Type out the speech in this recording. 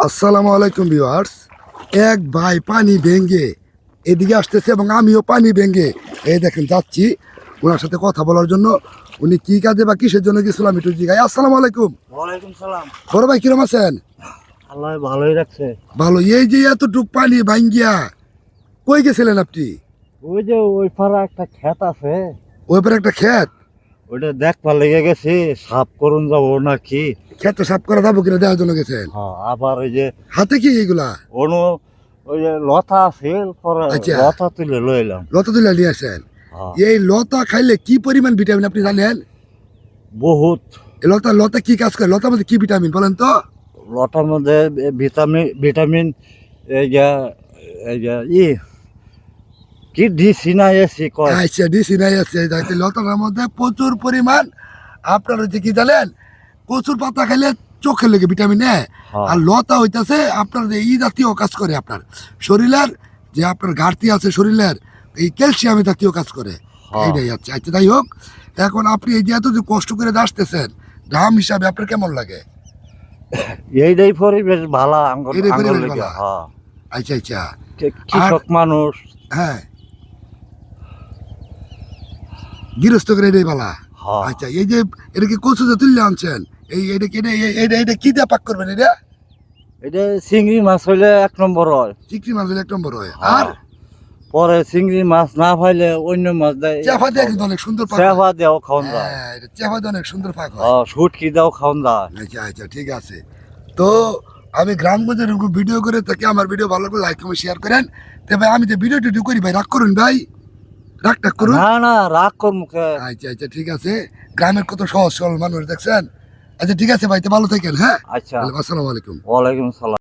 আসসালামু আলাইকুম ভিউয়ার্স। এক ভাই পানি ভেঙে এদিকে আসতেছে এবং আমিও পানি ভেঙে এই দেখেন যাচ্ছি ওনার সাথে কথা বলার জন্য। উনি কি কাজে বা কিসের জন্য গেছিলাম একটু জিজ্ঞাসা। আসসালামু আলাইকুম। ওয়ালাইকুম সালাম। বড় ভাই কিরম আছেন? আল্লাহ ভালোই রাখছে। ভালো। এই যে এতটুক পানি ভাঙ্গিয়া কই গেছিলেন আপনি? ওই যে ওই পাড়া একটা ক্ষেত আছে, ওই পারে একটা ক্ষেত, ওইটা দেখবার লেগে গেছি, সাফ করুন যাবো নাকি। ক্ষেতটা সাফ করা যাবো কিনা দেওয়ার জন্য গেছেন? হ্যাঁ, আবার ওই যে হাতে কি এগুলা? অনু ওই যে লতা আছে, পরে আচ্ছা। লতা তুলে লইলাম। লতা তুলে নিয়ে আসেন। হ্যাঁ, এই লতা খাইলে কি পরিমাণ ভিটামিন আপনি জানেন? বহুত। এই লতা লতা কি কাজ করে? লতার মধ্যে কি ভিটামিন বলেন তো? লতার মধ্যে ভিটামিন ভিটামিন এই যে এই যে কি দিছি না এসি কয়। আচ্ছা ডিসি নাই আছে লতার মধ্যে প্রচুর পরিমাণ আপনার হচ্ছে কি জানেন, কচুর পাতা খাইলে চোখের লেগে ভিটামিন এ। হ্যাঁ। আর লতা হইতাছে আপনার যে ই জাতীয় কাজ করে আপনার শরীরের, যে আপনার ঘাটতি আছে শরীরের, এই ক্যালসিয়ামে জাতীয় কাজ করে। হ্যাঁ। এইটাই আচ্ছা আচ্ছা যাই হোক, এখন আপনি এই যে এত যে কষ্ট করে আসতেছেন ঘাম হিসাবে আপনার কেমন লাগে? এইটাই পরিবেশ ভালো আঙ্গুল এইটাই আঙ্গুল পরিবেশ লেগে। ভালো। হ্যাঁ, আচ্ছা আচ্ছা। কৃষক মানুষ। হ্যাঁ, গৃহস্থ করে এটাই বলা। হ্যাঁ। আচ্ছা এই যে এটা কি কচু যে তুললে আনছেন, এই এটা কি এটা কি দিয়ে পাক করবেন? এটা এটা চিংড়ি মাছ হইলে 1 নম্বর হয়। চিংড়ি মাছ হলে 1 নম্বর হয়। হ্যাঁ। আর পরে চিংড়ি মাছ না পাইলে অন্য মাছ দেয়। চেপা দিয়ে কিন্তু অনেক সুন্দর পাক হয়। চেপা দেও খাওন যায়। হ্যাঁ, এটা চেপা দিয়ে অনেক সুন্দর পাক হয়। শুটকি দেও খাওন যায়। আচ্ছা আচ্ছা ঠিক আছে। তো আমি গ্রামগঞ্জের এরকম ভিডিও করে থাকি, আমার ভিডিও ভালো করে লাইক কমেন্ট শেয়ার করেন। তবে আমি যে ভিডিও টিডিও করি ভাই রাগ করুন, ভাই রাগ টাগ করুন। না না, রাগ কর মুখে। আচ্ছা আচ্ছা ঠিক আছে। গ্রামের কত সহজ সরল মানুষ দেখছেন। আচ্ছা ঠিক আছে ভাই, তো ভালো থাকেন। হ্যাঁ আচ্ছা, আসসালামু আলাইকুম। ওয়ালাইকুম সালাম।